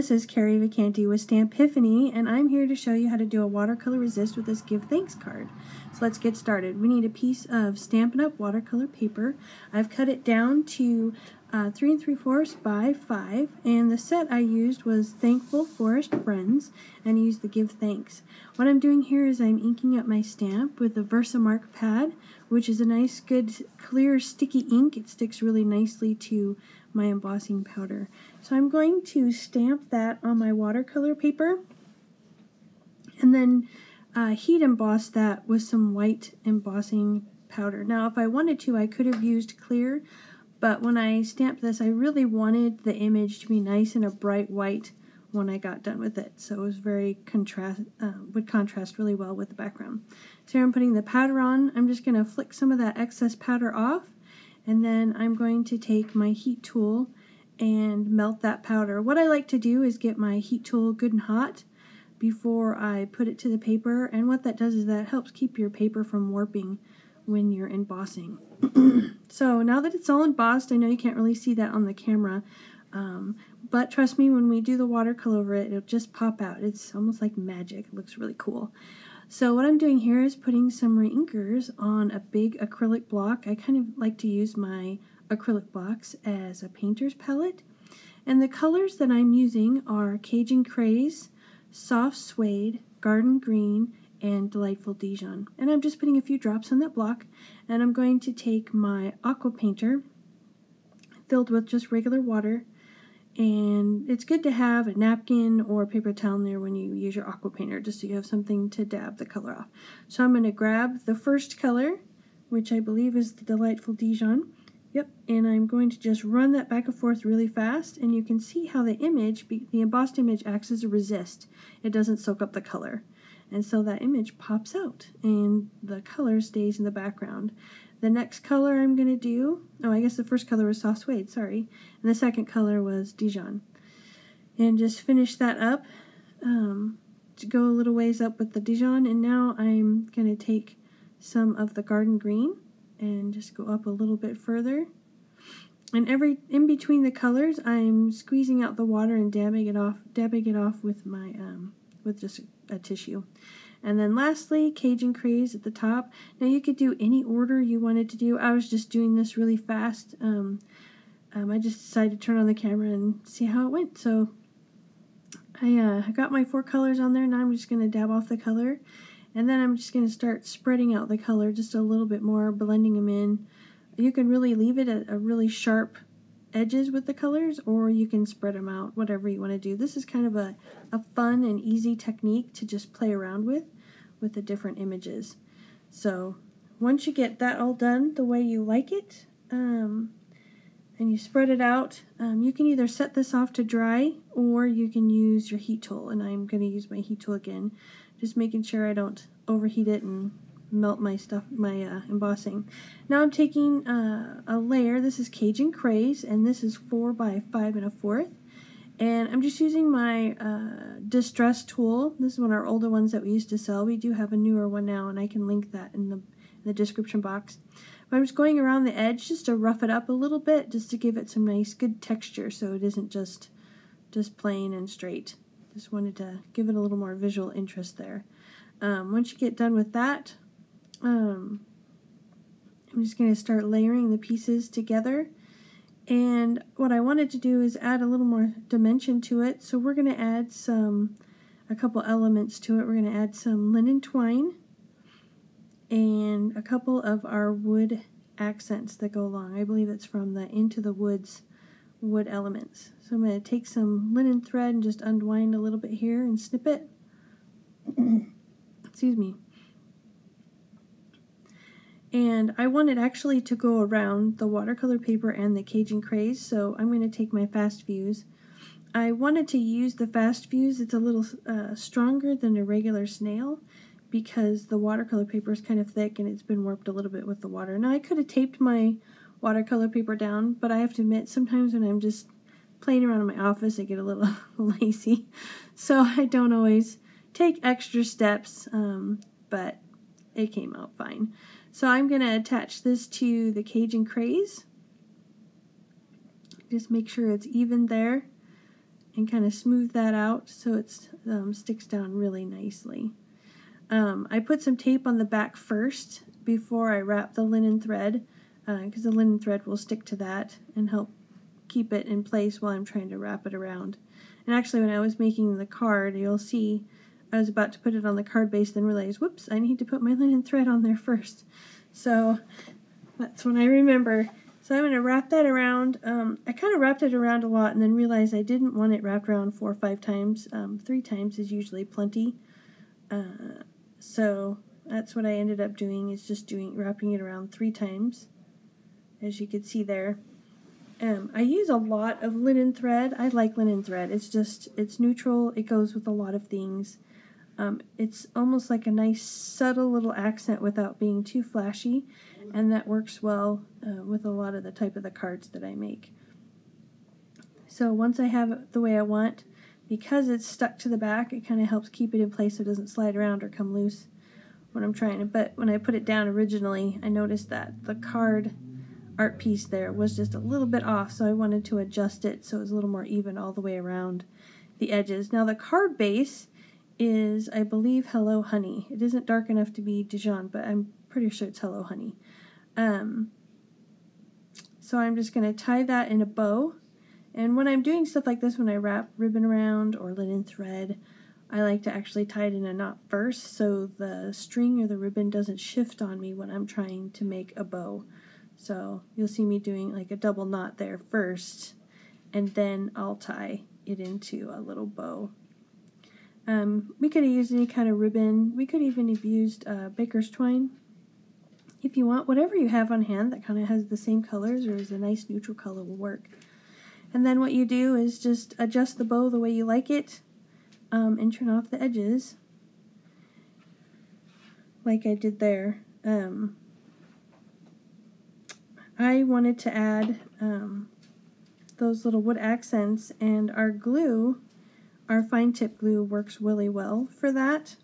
this is Carrie Vacanti with Stampiphany, and I'm here to show you how to do a watercolor resist with this Give Thanks card. So let's get started. We need a piece of Stampin' Up! Watercolor paper. I've cut it down to 3 3/4 by 5, and the set I used was Thankful Forest Friends, and I used the Give Thanks. What I'm doing here is I'm inking up my stamp with the VersaMark Pad, which is a nice, good, clear, sticky ink. It sticks really nicely to my embossing powder. So I'm going to stamp that on my watercolor paper and then heat emboss that with some white embossing powder. Now if I wanted to, I could have used clear, but when I stamped this, I really wanted the image to be nice and a bright white when I got done with it. So it was very would contrast really well with the background. So here I'm putting the powder on. I'm just going to flick some of that excess powder off, and then I'm going to take my heat tool and melt that powder. What I like to do is get my heat tool good and hot before I put it to the paper, and what that does is that helps keep your paper from warping when you're embossing. So now that it's all embossed, I know you can't really see that on the camera, but trust me, when we do the watercolor over it, it'll just pop out. It's almost like magic. It looks really cool. So what I'm doing here is putting some reinkers on a big acrylic block. I kind of like to use my acrylic blocks as a painter's palette. And the colors that I'm using are Cajun Craze, Soft Suede, Garden Green, and Delightful Dijon. And I'm just putting a few drops on that block, and I'm going to take my Aqua Painter filled with just regular water. And it's good to have a napkin or a paper towel there when you use your Aqua Painter, just so you have something to dab the color off. So I'm going to grab the first color, which I believe is the Delightful Dijon. Yep, and I'm going to just run that back and forth really fast, and you can see how the image, the embossed image, acts as a resist. It doesn't soak up the color. And so that image pops out, and the color stays in the background. The next color I'm going to do, oh, I guess the first color was Soft Suede, sorry. And the second color was Dijon. And just finish that up, to go a little ways up with the Dijon. And now I'm going to take some of the Garden Green and just go up a little bit further. And in between the colors, I'm squeezing out the water and dabbing it off with my with just a tissue. And then lastly, Cajun Craze at the top. Now you could do any order you wanted to do. I was just doing this really fast. I just decided to turn on the camera and see how it went. So I got my 4 colors on there. Now I'm just going to dab off the color. And then I'm just going to start spreading out the color just a little bit more, blending them in. You can really leave it at a really sharp edges with the colors, or you can spread them out, whatever you want to do. This is kind of a fun and easy technique to just play around with the different images. So once you get that all done the way you like it, and you spread it out, you can either set this off to dry, or you can use your heat tool. And I'm going to use my heat tool again, just making sure I don't overheat it and melt my embossing. Now I'm taking a layer. This is Cajun Craze, and this is 4 by 5 1/4. And I'm just using my distress tool. This is one of our older ones that we used to sell. We do have a newer one now, and I can link that in the description box. But I'm just going around the edge just to rough it up a little bit, just to give it some nice, good texture, so it isn't just plain and straight. Just wanted to give it a little more visual interest there. Once you get done with that, I'm just going to start layering the pieces together. And what I wanted to do is add a little more dimension to it. So we're going to add a couple elements to it. We're going to add some linen twine and a couple of our wood accents that go along. I believe it's from the Into the Woods wood elements. So I'm going to take some linen thread and just unwind a little bit here and snip it. Excuse me. And I wanted actually to go around the watercolor paper and the Cajun Craze, so I'm going to take my fast fuse. I wanted to use the fast fuse. It's a little stronger than a regular snail because the watercolor paper is kind of thick and it's been warped a little bit with the water. Now I could have taped my watercolor paper down, but I have to admit sometimes when I'm just playing around in my office I get a little lazy, so I don't always take extra steps, but it came out fine. So I'm going to attach this to the Cajun Craze. Just make sure it's even there. and kind of smooth that out so it sticks down really nicely. I put some tape on the back first before I wrap the linen thread, because the linen thread will stick to that and help keep it in place while I'm trying to wrap it around. And actually, when I was making the card, you'll see I was about to put it on the card base, then realized, whoops, I need to put my linen thread on there first. So that's when I remember. So I'm going to wrap that around. I kind of wrapped it around a lot and then realized I didn't want it wrapped around 4 or 5 times. 3 times is usually plenty. So that's what I ended up doing, is just wrapping it around 3 times, as you can see there. I use a lot of linen thread. I like linen thread. It's neutral. It goes with a lot of things. It's almost like a nice subtle little accent without being too flashy, and that works well with a lot of the type of the cards that I make. So once I have it the way I want, because it's stuck to the back, it kind of helps keep it in place so it doesn't slide around or come loose when I'm trying to. But when I put it down originally, I noticed that the card art piece there was just a little bit off, so I wanted to adjust it so it was a little more even all the way around the edges. Now the card base is, I believe, Hello Honey. It isn't dark enough to be Dijon, but I'm pretty sure it's Hello Honey. So I'm just going to tie that in a bow. And when I'm doing stuff like this, when I wrap ribbon around or linen thread, I like to actually tie it in a knot first so the string or the ribbon doesn't shift on me when I'm trying to make a bow. So you'll see me doing like a double knot there first, and then I'll tie it into a little bow. We could have used any kind of ribbon. We could even have used baker's twine. If you want, whatever you have on hand that kind of has the same colors or is a nice neutral color will work. And then what you do is just adjust the bow the way you like it, and turn off the edges like I did there. I wanted to add those little wood accents, and our glue, our fine tip glue, works really well for that.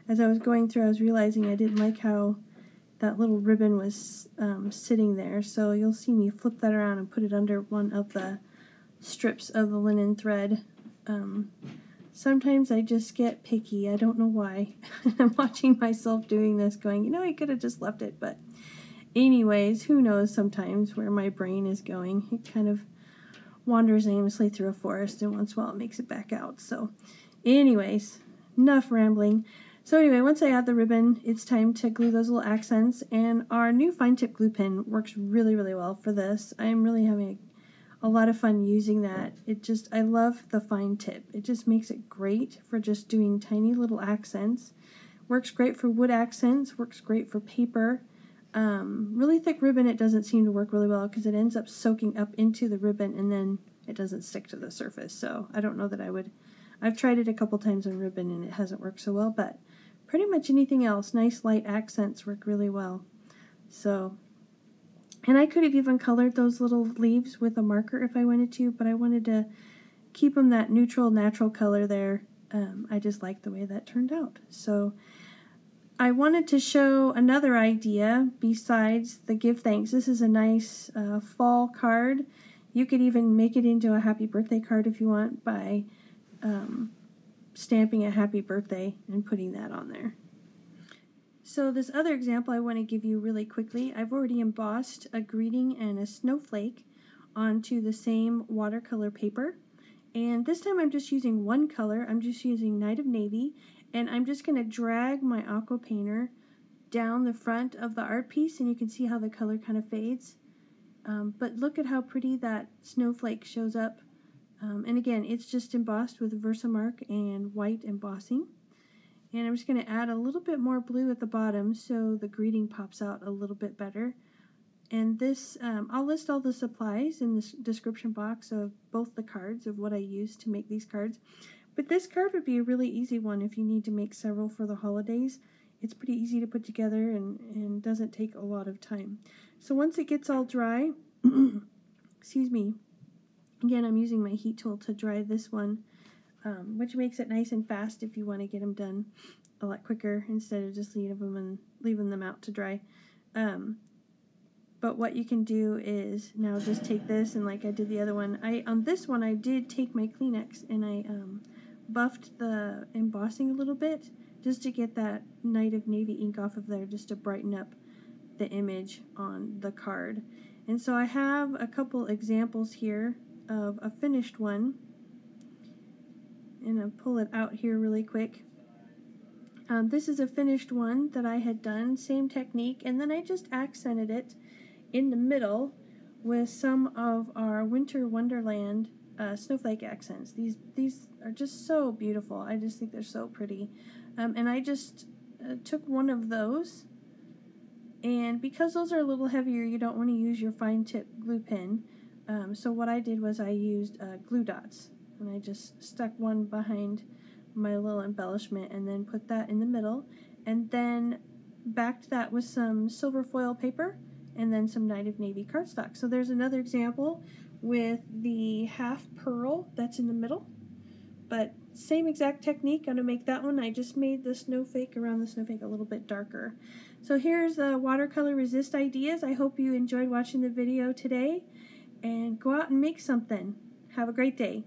As I was going through, I was realizing I didn't like how that little ribbon was sitting there, so you'll see me flip that around and put it under one of the strips of the linen thread. Sometimes I just get picky. I don't know why. I'm watching myself doing this going, you know, I could have just left it, but anyways, who knows sometimes where my brain is going. It kind of wanders aimlessly through a forest, and once in a while it makes it back out. So anyways, enough rambling. So anyway, once I add the ribbon, it's time to glue those little accents, and our new fine tip glue pen works really, really well for this. I am really having a lot of fun using that. I love the fine tip. It just makes it great for just doing tiny little accents. Works great for wood accents, works great for paper. Really thick ribbon, it doesn't seem to work really well because it ends up soaking up into the ribbon and then it doesn't stick to the surface. So I don't know that I would. I've tried it a couple times on ribbon and it hasn't worked so well, but pretty much anything else, nice light accents work really well. So, and I could have even colored those little leaves with a marker if I wanted to, but I wanted to keep them that neutral, natural color there. I just like the way that turned out. So I wanted to show another idea besides the give thanks. This is a nice fall card. You could even make it into a happy birthday card if you want by stamping a happy birthday and putting that on there. So this other example I want to give you really quickly. I've already embossed a greeting and a snowflake onto the same watercolor paper. And this time I'm just using one color. I'm just using Night of Navy. And I'm just going to drag my Aqua Painter down the front of the art piece, and you can see how the color kind of fades. But look at how pretty that snowflake shows up. And again, it's just embossed with VersaMark and white embossing. And I'm just going to add a little bit more blue at the bottom so the greeting pops out a little bit better. And this, I'll list all the supplies in the description box of both the cards of what I used to make these cards. But this card would be a really easy one if you need to make several for the holidays. It's pretty easy to put together and doesn't take a lot of time. So once it gets all dry, excuse me, again, I'm using my heat tool to dry this one, which makes it nice and fast if you want to get them done a lot quicker instead of just leaving them out to dry. But what you can do is now just take this, and like I did the other one, on this one I did take my Kleenex and I buffed the embossing a little bit just to get that Night of Navy ink off of there, just to brighten up the image on the card. And so I have a couple examples here of a finished one, and I'll pull it out here really quick. This is a finished one that I had done, same technique, and then I just accented it in the middle with some of our Winter Wonderland snowflake accents. These are just so beautiful. I just think they're so pretty. And I just took one of those, and because those are a little heavier, you don't want to use your fine tip glue pen. So what I did was I used glue dots, and I just stuck one behind my little embellishment and then put that in the middle, and then backed that with some silver foil paper and then some Night of Navy cardstock. So there's another example with the half pearl that's in the middle, but same exact technique. I'm going to make that one. I just made the snowflake around the snowflake a little bit darker. So here's the watercolor resist ideas. I hope you enjoyed watching the video today, and go out and make something. Have a great day.